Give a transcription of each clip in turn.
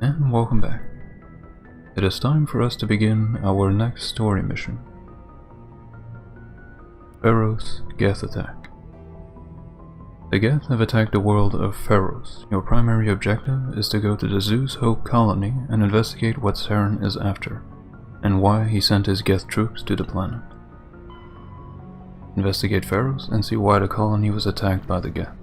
And welcome back. It is time for us to begin our next story mission. Feros Geth Attack. The Geth have attacked the world of Feros. Your primary objective is to go to the Zeus Hope colony and investigate what Saren is after, and why he sent his Geth troops to the planet. Investigate Feros and see why the colony was attacked by the Geth.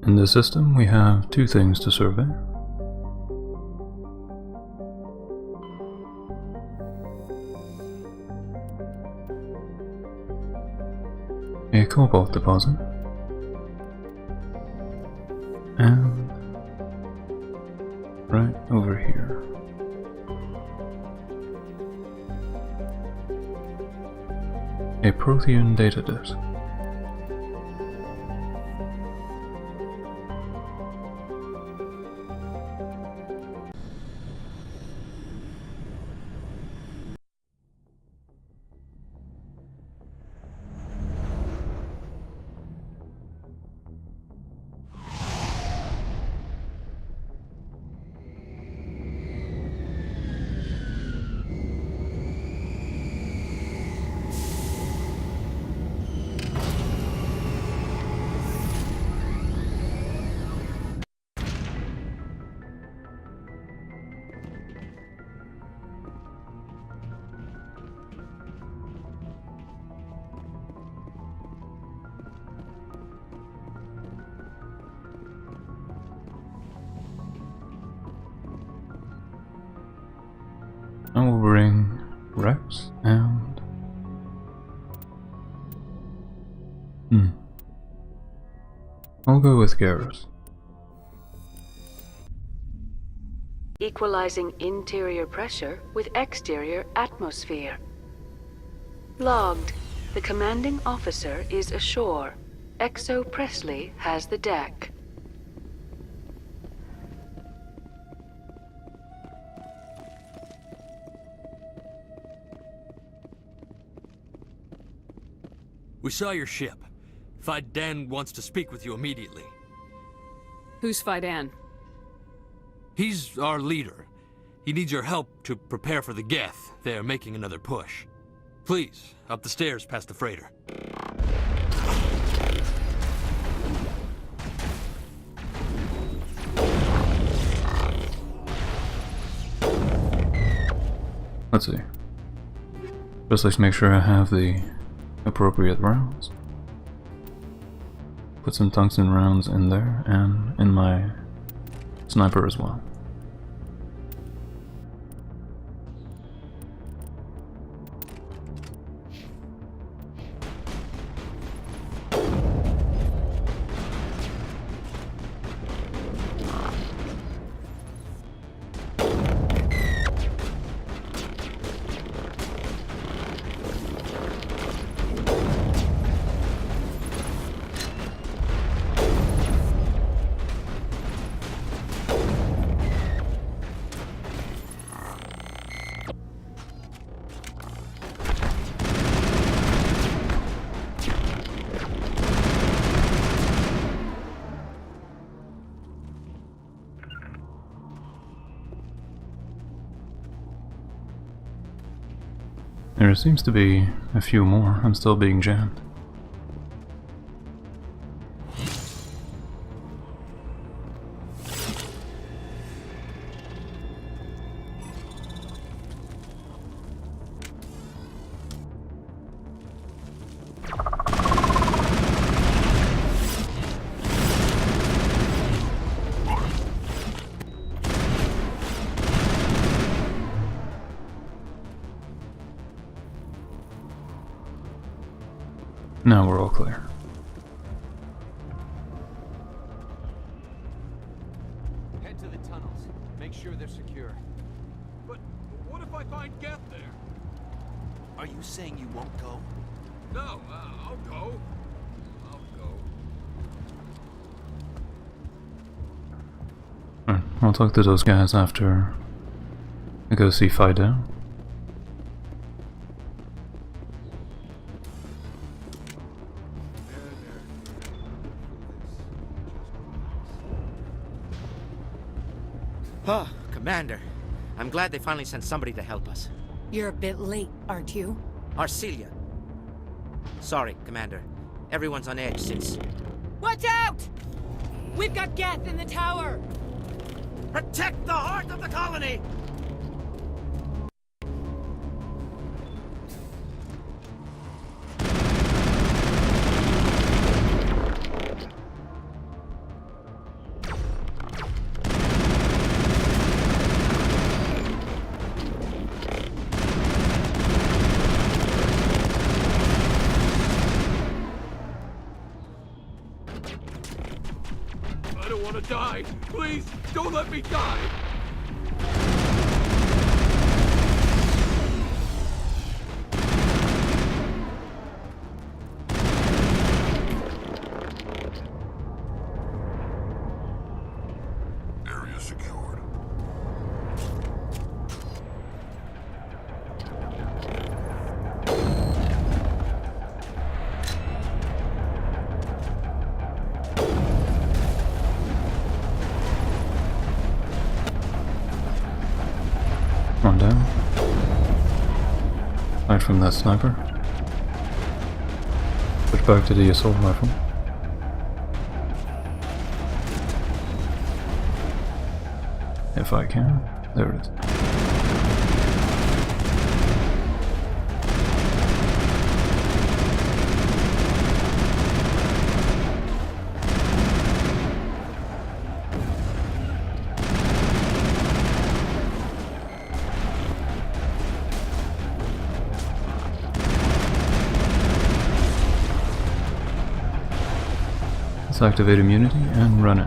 In the system, we have two things to survey. A cobalt deposit, and right over here, a Prothean data disk. I will bring Rex and... I'll go with Garrus. Equalizing interior pressure with exterior atmosphere. Logged. The commanding officer is ashore. Exo Presley has the deck. We saw your ship. Fidan wants to speak with you immediately. Who's Fidan? He's our leader. He needs your help to prepare for the Geth. They're making another push. Please, up the stairs past the freighter. Let's see. Just let's make sure I have the appropriate rounds. Put some tungsten rounds in there and in my sniper as well. There seems to be a few more. I'm still being jammed. Now we're all clear. Head to the tunnels. Make sure they're secure. But what if I find Geth there? Are you saying you won't go? No, I'll go. I'll go. Alright, I'll talk to those guys after I go see Fida. Ah, Commander. I'm glad they finally sent somebody to help us. You're a bit late, aren't you? Arcelia. Sorry, Commander. Everyone's on edge since... Watch out! We've got Geth in the tower! Protect the heart of the colony! I don't want to die. Please, don't let me die. Area secured. One down. Hide from that sniper. Switch back to the assault rifle. If I can. There it is. Let's activate immunity and run it.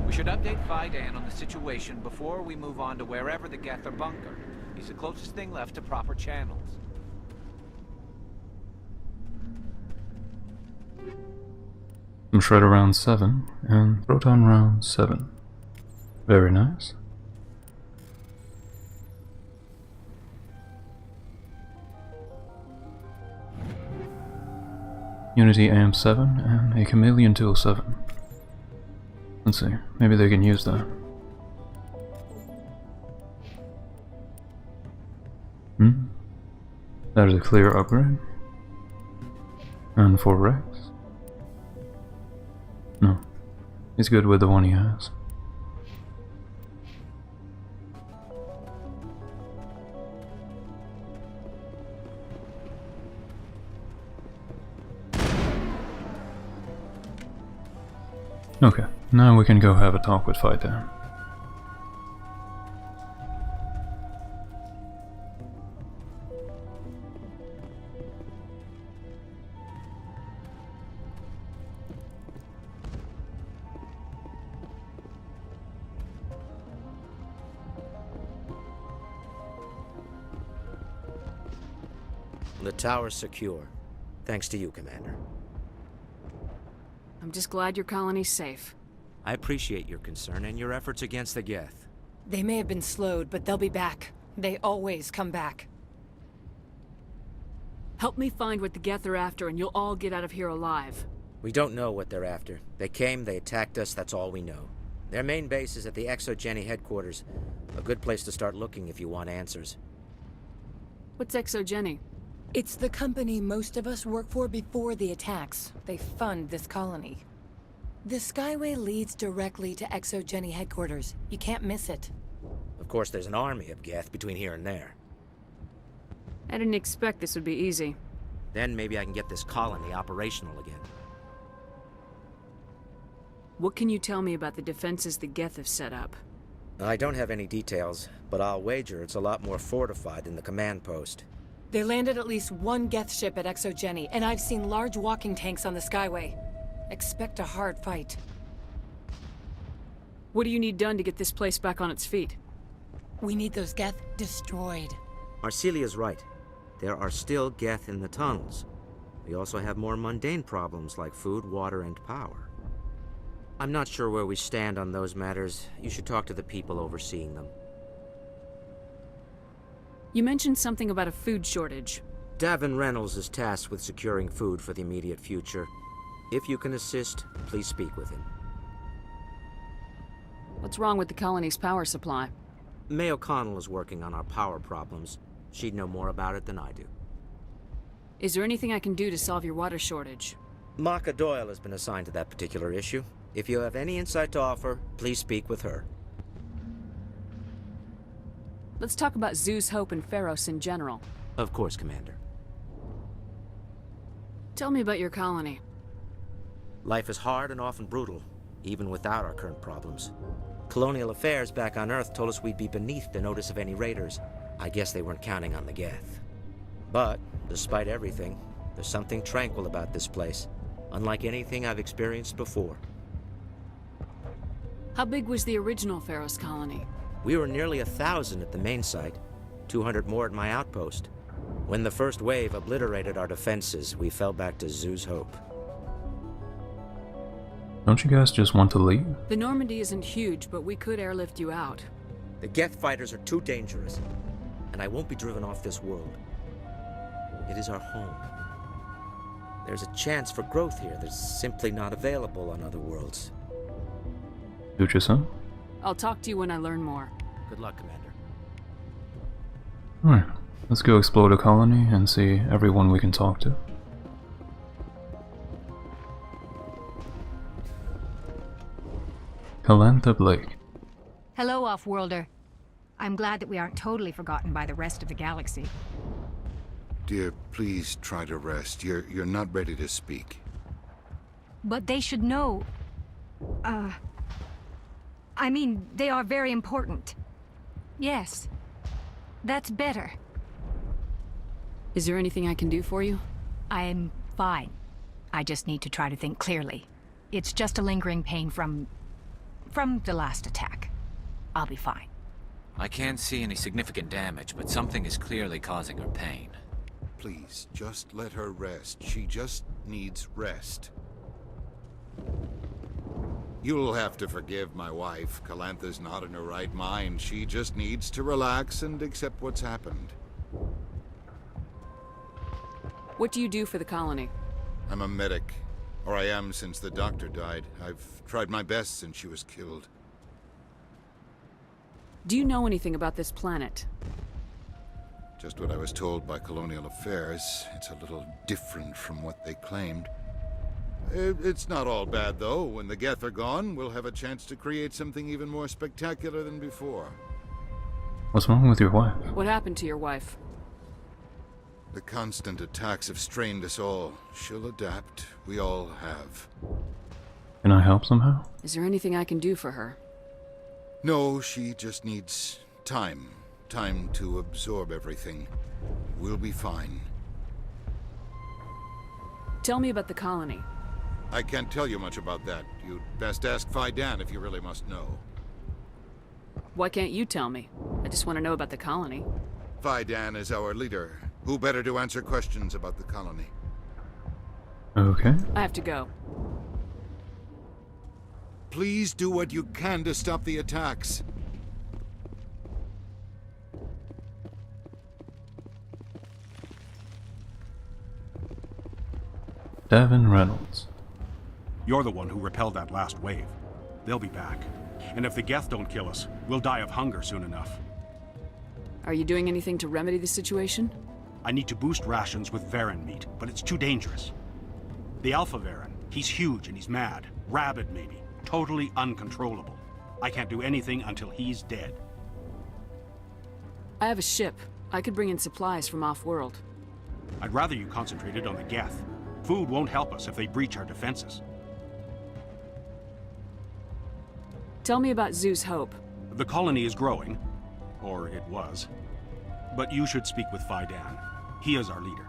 We should update Fidan on the situation before we move on to wherever the Geth are bunkered. He's the closest thing left to proper channels. Some Shredder round 7 and Proton round 7. Very nice. Unity AM7 and a Chameleon Tool 7. Let's see, maybe they can use that. That is a clear upgrade. And for Rex? No. He's good with the one he has. Okay, now we can go have a talk with Fighter. The tower's secure. Thanks to you, Commander. I'm just glad your colony's safe. I appreciate your concern and your efforts against the Geth. They may have been slowed, but they'll be back. They always come back. Help me find what the Geth are after and you'll all get out of here alive. We don't know what they're after. They came, they attacked us, that's all we know. Their main base is at the ExoGeni headquarters. A good place to start looking if you want answers. What's ExoGeni? It's the company most of us work for before the attacks. They fund this colony. The Skyway leads directly to ExoGeni headquarters. You can't miss it. course, there's an army of Geth between here and there. I didn't expect this would be easy. Then maybe I can get this colony operational again. What can you tell me about the defenses the Geth have set up? I don't have any details, but I'll wager it's a lot more fortified than the command post. They landed at least one Geth ship at Exogeny, and I've seen large walking tanks on the Skyway. Expect a hard fight. What do you need done to get this place back on its feet? We need those Geth destroyed. Arcelia's right. There are still Geth in the tunnels. We also have more mundane problems like food, water, and power. I'm not sure where we stand on those matters. You should talk to the people overseeing them. You mentioned something about a food shortage. Davin Reynolds is tasked with securing food for the immediate future. If you can assist, please speak with him. What's wrong with the colony's power supply? May O'Connell is working on our power problems. She'd know more about it than I do. Is there anything I can do to solve your water shortage? Maka Doyle has been assigned to that particular issue. If you have any insight to offer, please speak with her. Let's talk about Zeus, Hope, and Feros in general. Of course, Commander. Tell me about your colony. Life is hard and often brutal, even without our current problems. Colonial affairs back on Earth told us we'd be beneath the notice of any raiders. I guess they weren't counting on the Geth. But, despite everything, there's something tranquil about this place, unlike anything I've experienced before. How big was the original Feros colony? We were nearly 1,000 at the main site, 200 more at my outpost. When the first wave obliterated our defenses, we fell back to Zeus' Hope. Don't you guys just want to leave? The Normandy isn't huge, but we could airlift you out. The Geth fighters are too dangerous, and I won't be driven off this world. It is our home. There's a chance for growth here that's simply not available on other worlds. Suit yourself? I'll talk to you when I learn more. Good luck, Commander. Alright, let's go explore the colony and see everyone we can talk to. Calantha Blake. Hello, Off-Worlder. I'm glad that we aren't totally forgotten by the rest of the galaxy. Dear, please try to rest. You're not ready to speak. But they should know... I mean, they are very important. Yes. That's better. Is there anything I can do for you? I'm fine. I just need to try to think clearly. It's just a lingering pain from the last attack. I'll be fine. I can't see any significant damage, but something is clearly causing her pain. Please, just let her rest. She just needs rest. You'll have to forgive my wife. Calantha's not in her right mind. She just needs to relax and accept what's happened. What do you do for the colony? I'm a medic. Or I am since the doctor died. I've tried my best since she was killed. Do you know anything about this planet? Just what I was told by Colonial Affairs. It's a little different from what they claimed. It's not all bad, though. When the Geth are gone, we'll have a chance to create something even more spectacular than before. What's wrong with your wife? What happened to your wife? The constant attacks have strained us all. She'll adapt. We all have. Can I help somehow? Is there anything I can do for her? No, she just needs time. Time to absorb everything. We'll be fine. Tell me about the colony. I can't tell you much about that. You'd best ask Fidan if you really must know. Why can't you tell me? I just want to know about the colony. Fidan is our leader. Who better to answer questions about the colony? Okay. I have to go. Please do what you can to stop the attacks. Davin Reynolds. You're the one who repelled that last wave. They'll be back. And if the Geth don't kill us, we'll die of hunger soon enough. Are you doing anything to remedy the situation? I need to boost rations with Varen meat, but it's too dangerous. The Alpha Varen, he's huge and he's mad. Rabid, maybe. Totally uncontrollable. I can't do anything until he's dead. I have a ship. I could bring in supplies from off-world. I'd rather you concentrated on the Geth. Food won't help us if they breach our defenses. Tell me about Zeus Hope. The colony is growing. Or it was. But you should speak with Fidan. He is our leader.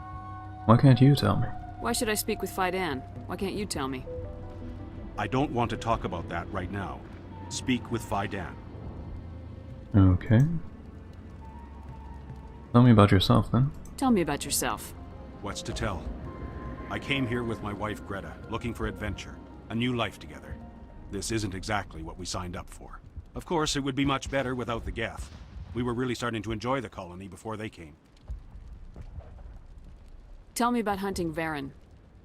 Why can't you tell me? Why should I speak with Fidan? Why can't you tell me? I don't want to talk about that right now. Speak with Fidan. Okay. Tell me about yourself, then. Tell me about yourself. What's to tell? I came here with my wife Greta, looking for adventure, a new life together. This isn't exactly what we signed up for. Of course, it would be much better without the Geth. We were really starting to enjoy the colony before they came. Tell me about hunting Varen.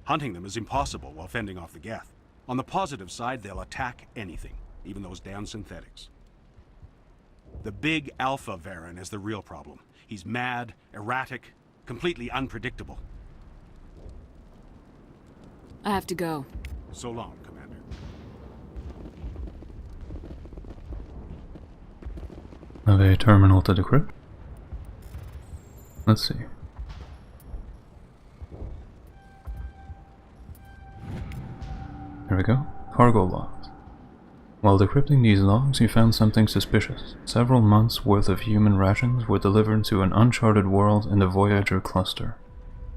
Hunting them is impossible while fending off the Geth. On the positive side, they'll attack anything, even those damn synthetics. The big Alpha Varen is the real problem. He's mad, erratic, completely unpredictable. I have to go. So long, Commander. Have a terminal to decrypt? Let's see. Here we go. Cargo logs. While decrypting these logs, you found something suspicious. Several months' worth of human rations were delivered to an uncharted world in the Voyager cluster.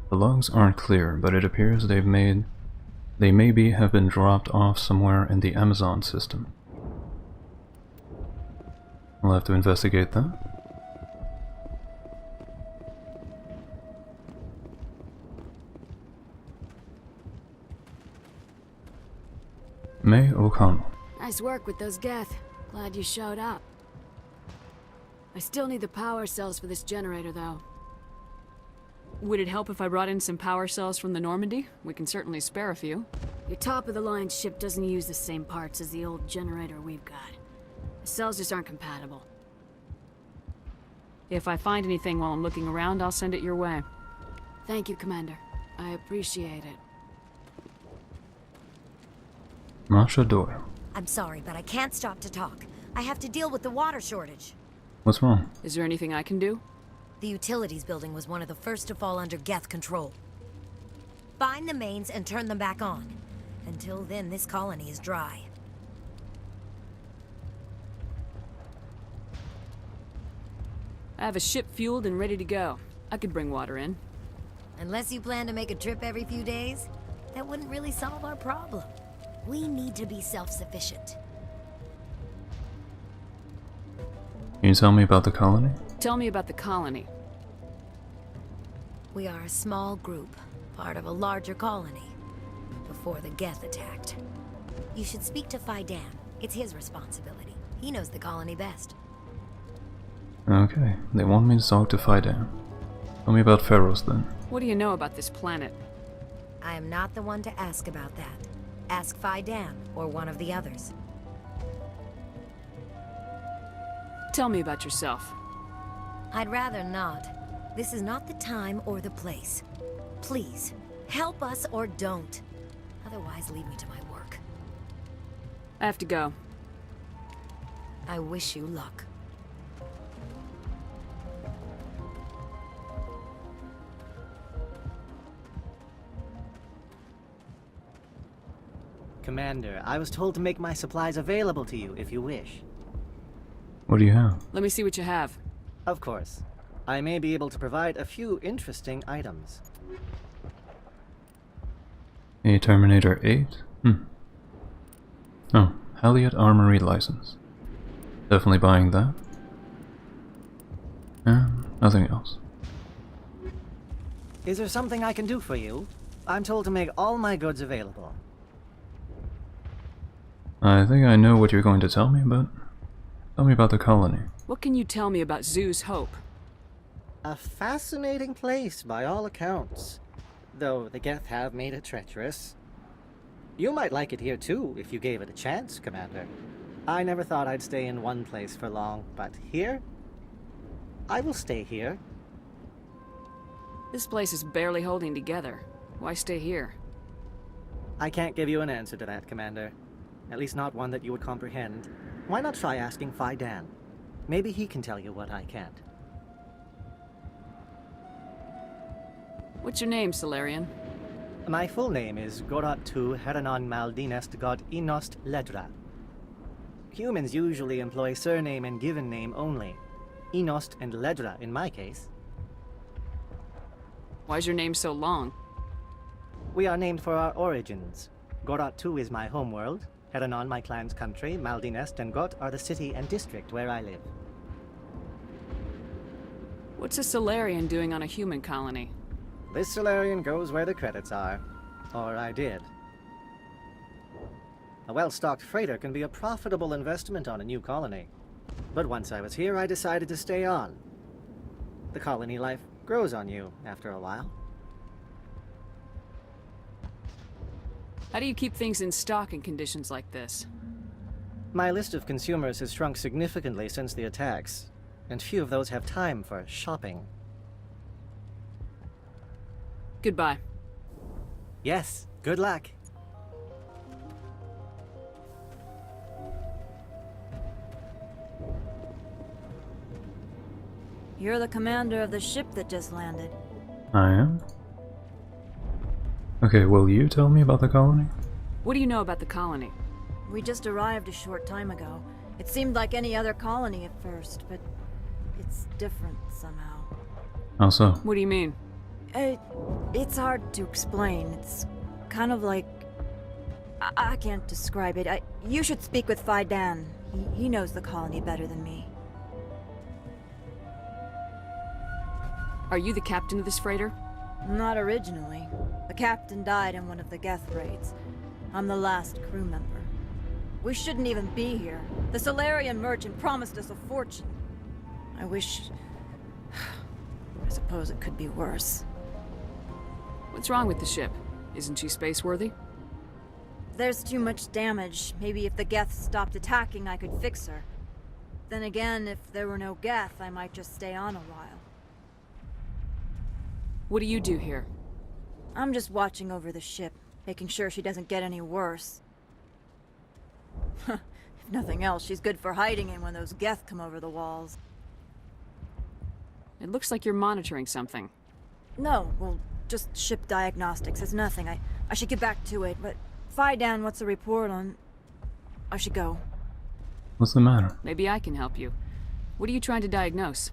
The logs aren't clear, but it appears they maybe have been dropped off somewhere in the Amazon system. We'll have to investigate that. May O'Connell. Nice work with those Geth. Glad you showed up. I still need the power cells for this generator, though. Would it help if I brought in some power cells from the Normandy? We can certainly spare a few. Your top-of-the-line ship doesn't use the same parts as the old generator we've got. The cells just aren't compatible. If I find anything while I'm looking around, I'll send it your way. Thank you, Commander. I appreciate it. Masha Doyle. I'm sorry, but I can't stop to talk. I have to deal with the water shortage. What's wrong? Is there anything I can do? The utilities building was one of the first to fall under Geth control. Find the mains and turn them back on. Until then, this colony is dry. I have a ship fueled and ready to go. I could bring water in. Unless you plan to make a trip every few days, that wouldn't really solve our problem. We need to be self-sufficient. Can you tell me about the colony? Tell me about the colony. We are a small group, part of a larger colony, before the Geth attacked. You should speak to Fidan. It's his responsibility. He knows the colony best. Okay, they want me to talk to Fidan. Tell me about Feros then. What do you know about this planet? I am not the one to ask about that. Ask Fidan, or one of the others. Tell me about yourself. I'd rather not. This is not the time or the place. Please, help us or don't. Otherwise, leave me to my work. I have to go. I wish you luck. Commander, I was told to make my supplies available to you if you wish. What do you have? Let me see what you have. Of course. I may be able to provide a few interesting items. A Terminator 8? Oh, Halliot Armory license. Definitely buying that. And nothing else. Is there something I can do for you? I'm told to make all my goods available. I think I know what you're going to tell me, but tell me about the colony. What can you tell me about Zeus Hope? A fascinating place by all accounts, though the Geth have made it treacherous. You might like it here too, if you gave it a chance, Commander. I never thought I'd stay in one place for long, but here? I will stay here. This place is barely holding together. Why stay here? I can't give you an answer to that, Commander. At least not one that you would comprehend. Why not try asking Fidan? Maybe he can tell you what I can't. What's your name, Solarian? My full name is Gorat tu Heranon Maldinest God Inost Ledra. Humans usually employ surname and given name only. Inost and Ledra in my case. Why's your name so long? We are named for our origins. Gorat tu is my homeworld, Heranon my clan's country, Maldinest and Got are the city and district where I live. What's a Solarian doing on a human colony? This Solarian goes where the credits are. Or I did. A well-stocked freighter can be a profitable investment on a new colony. But once I was here, I decided to stay on. The colony life grows on you after a while. How do you keep things in stock in conditions like this? My list of consumers has shrunk significantly since the attacks, and few of those have time for shopping. Goodbye. Yes, good luck. You're the commander of the ship that just landed. I am? Okay, will you tell me about the colony? What do you know about the colony? We just arrived a short time ago. It seemed like any other colony at first, but it's different somehow. How so? What do you mean? It's hard to explain. It's kind of like... I can't describe it. You should speak with Faidan. He knows the colony better than me. Are you the captain of this freighter? Not originally. The captain died in one of the Geth raids. I'm the last crew member. We shouldn't even be here. The Solarian merchant promised us a fortune. I wish... I suppose it could be worse. What's wrong with the ship? Isn't she space-worthy? There's too much damage. Maybe if the Geth stopped attacking, I could fix her. Then again, if there were no Geth, I might just stay on a while. What do you do here? I'm just watching over the ship, making sure she doesn't get any worse. If nothing else, she's good for hiding in when those Geth come over the walls. It looks like you're monitoring something. No, well, just ship diagnostics. It's nothing. I should get back to it, but Faidan, what's the report on... I should go. What's the matter? Maybe I can help you. What are you trying to diagnose?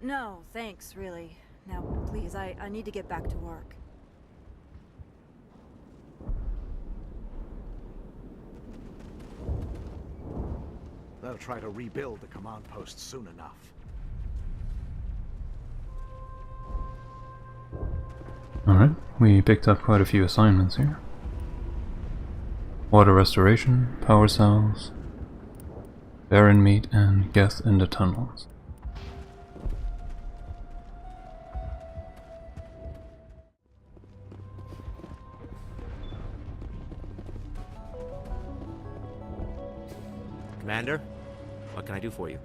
No, thanks, really. Now, please, I need to get back to work. They'll try to rebuild the command post soon enough. Alright, we picked up quite a few assignments here. Water restoration, power cells, barren meat, and Geth in the tunnels. Commander, what can I do for you?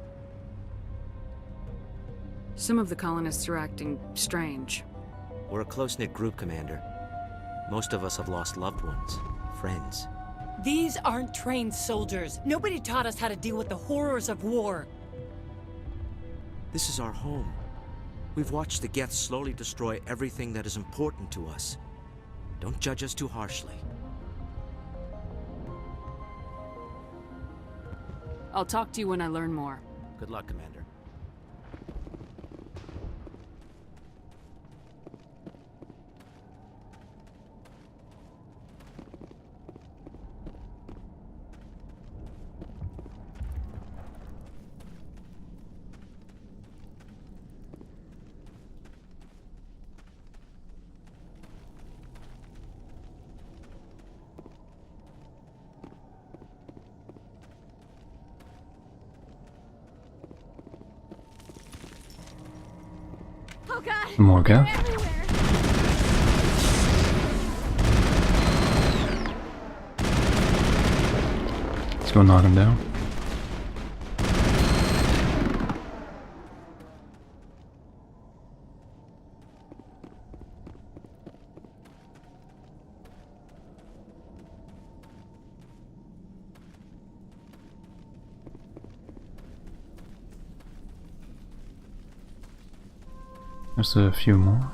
Some of the colonists are acting strange. We're a close-knit group, Commander. Most of us have lost loved ones, friends. These aren't trained soldiers. Nobody taught us how to deal with the horrors of war. This is our home. We've watched the Geth slowly destroy everything that is important to us. Don't judge us too harshly. I'll talk to you when I learn more. Good luck, Commander. Oh god! More Geth? Let's go knock him down. There's a few more.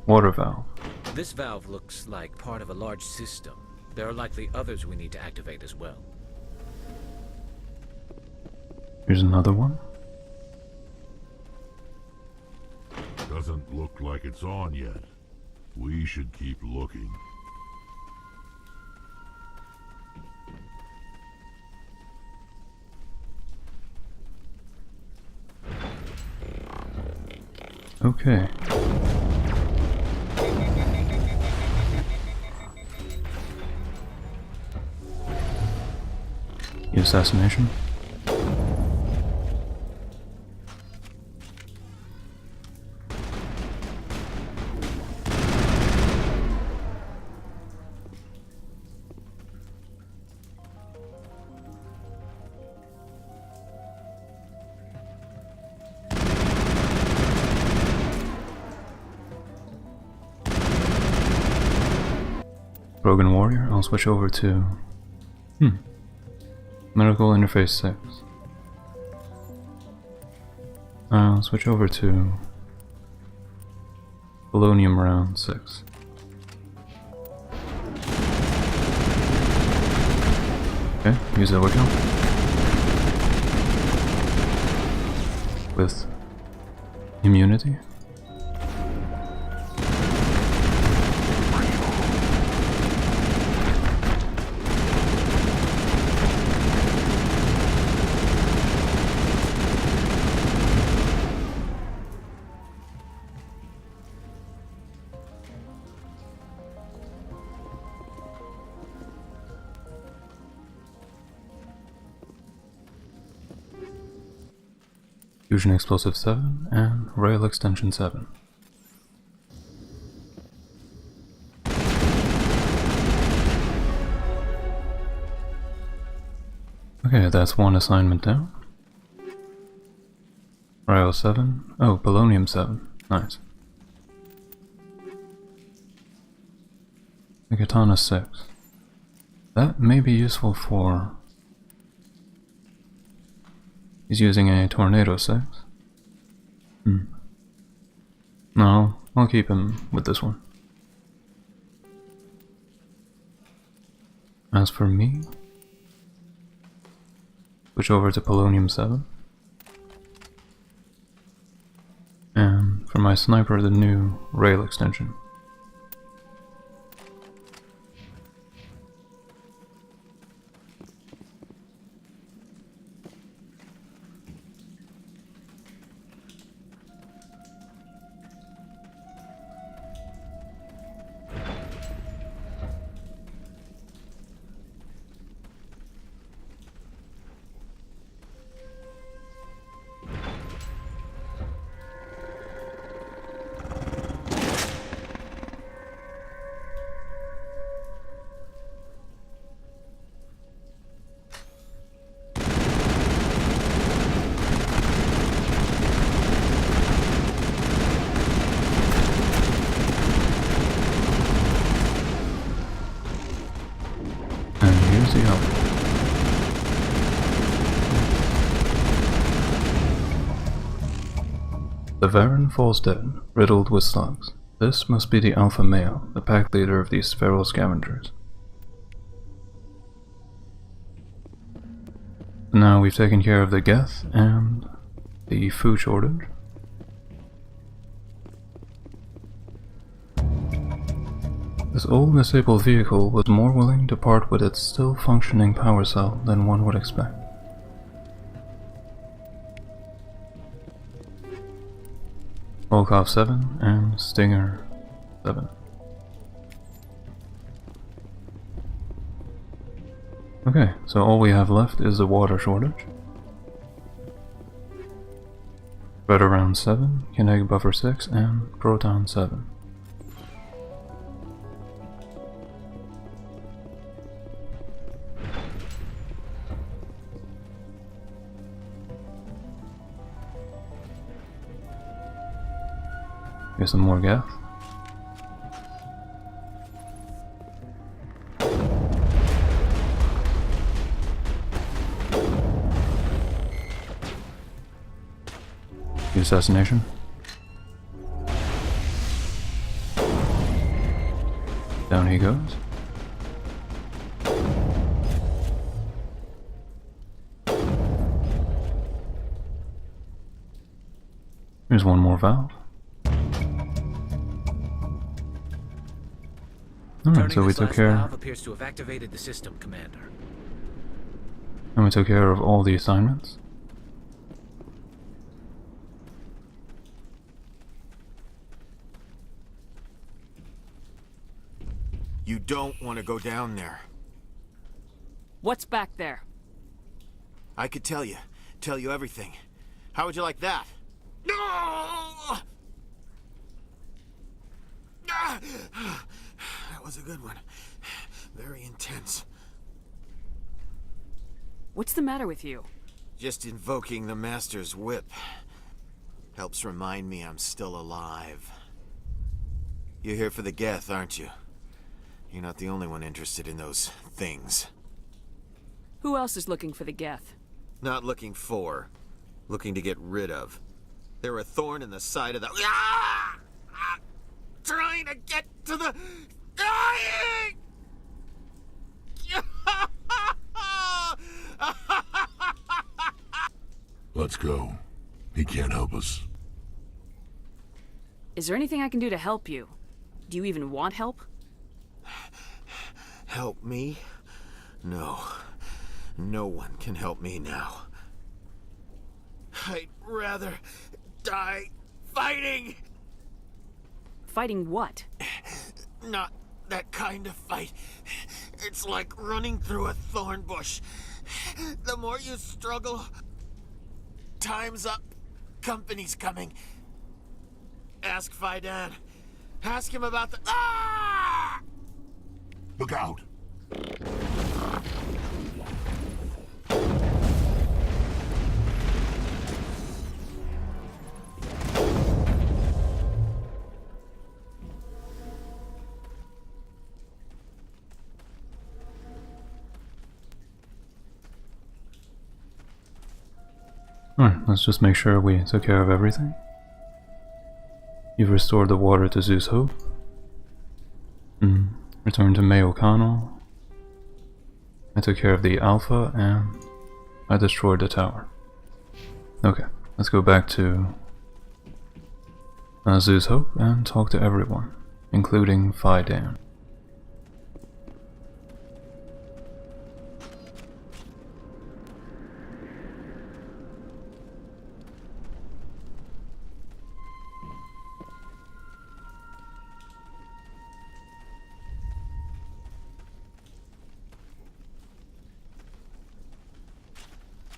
Water valve. This valve looks like part of a large system. There are likely others we need to activate as well. Here's another one. Doesn't look like it's on yet. We should keep looking. Okay. The assassination. Broken Warrior, I'll switch over to... Medical Interface 6. I'll switch over to... Polonium Round 6. Okay, use that wickham. With... immunity. Fusion Explosive 7 and Rail Extension 7. Okay, that's one assignment down. Rail 7. Oh, Polonium 7. Nice. The Katana 6. That may be useful for... He's using a Tornado 6. No, I'll keep him with this one. As for me, switch over to Polonium 7. And for my sniper, the new Rail Extension. The Varen falls dead, riddled with slugs. This must be the alpha male, the pack leader of these feral scavengers. Now we've taken care of the Geth and the food shortage. This old disabled vehicle was more willing to part with its still functioning power cell than one would expect. Volkov 7 and Stinger 7. Okay, so all we have left is the water shortage. Red around 7, kinetic buffer 6, and proton 7. Here's some more gas. The assassination. Down he goes. Here's one more valve. Alright, so we took care. Valve appears to have activated the system, Commander. And we took care of all the assignments. You don't want to go down there. What's back there? I could tell you everything. How would you like that? No! That was a good one. Very intense. What's the matter with you? Just invoking the Master's whip helps remind me I'm still alive. You're here for the Geth, aren't you? You're not the only one interested in those things. Who else is looking for the Geth? Not looking for. Looking to get rid of. They're a thorn in the side of the... Ah! Trying to get to the... Dying! Let's go. He can't help us. Is there anything I can do to help you? Do you even want help? Help me? No. No one can help me now. I'd rather die fighting! Fighting what? Not that kind of fight. It's like running through a thorn bush. The more you struggle, time's up. Company's coming. Ask Faidan. Ask him about the... Ah! Look out! Alright, let's just make sure we took care of everything. You've restored the water to Zeus Hope. Returned to May O'Connell. I took care of the Alpha, and I destroyed the tower. Okay, let's go back to Zeus Hope and talk to everyone, including Faidan.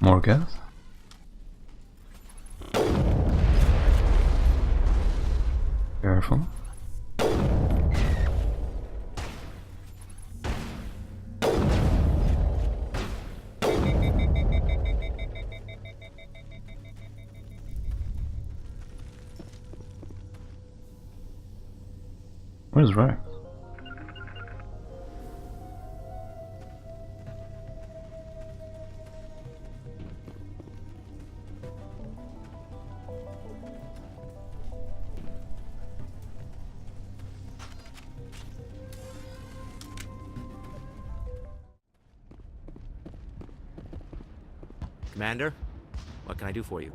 More Geth? Careful. Where's Rex? Commander, what can I do for you?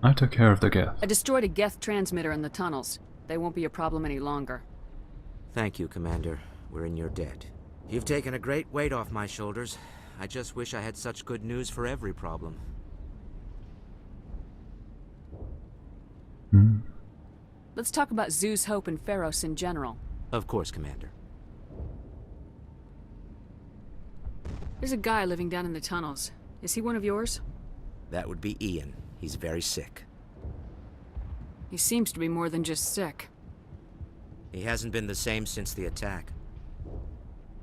I took care of the Geth. I destroyed a Geth transmitter in the tunnels. They won't be a problem any longer. Thank you, Commander. We're in your debt. You've taken a great weight off my shoulders. I just wish I had such good news for every problem. Let's talk about Zeus Hope and Feros in general. Of course, Commander. There's a guy living down in the tunnels. Is he one of yours? That would be Ian. He's very sick. He seems to be more than just sick. He hasn't been the same since the attack.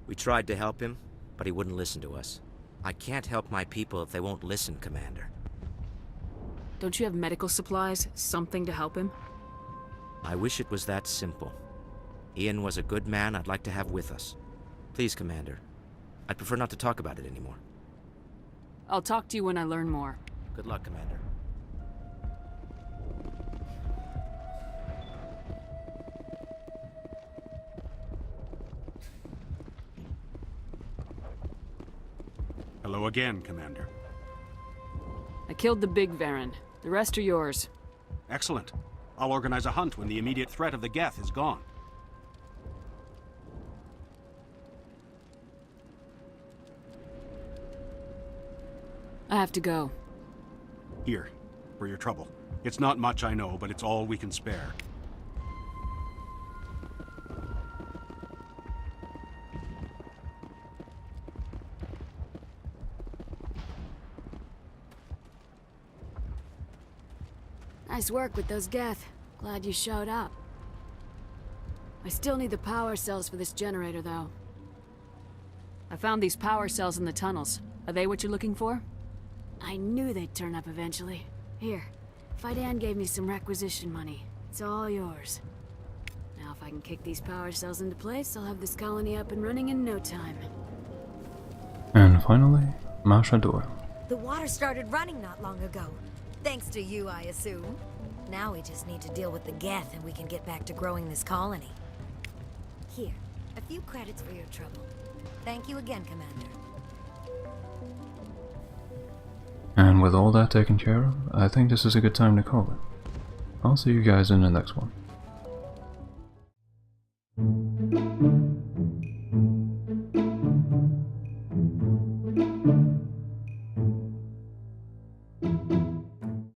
We tried to help him, but he wouldn't listen to us. I can't help my people if they won't listen, Commander. Don't you have medical supplies? Something to help him? I wish it was that simple. Ian was a good man I'd like to have with us. Please, Commander. I'd prefer not to talk about it anymore. I'll talk to you when I learn more. Good luck, Commander. Hello again, Commander. I killed the big Varen. The rest are yours. Excellent. I'll organize a hunt when the immediate threat of the Geth is gone. I have to go. Here, for your trouble. It's not much, I know, but it's all we can spare. Nice work with those Geth. Glad you showed up. I still need the power cells for this generator, though. I found these power cells in the tunnels. Are they what you're looking for? I knew they'd turn up eventually. Here, Fidan gave me some requisition money. It's all yours. Now if I can kick these power cells into place, I'll have this colony up and running in no time. And finally, Masha Doyle. The water started running not long ago. Thanks to you, I assume. Now we just need to deal with the Geth and we can get back to growing this colony. Here, a few credits for your trouble. Thank you again, Commander. And with all that taken care of, I think this is a good time to call it. I'll see you guys in the next one.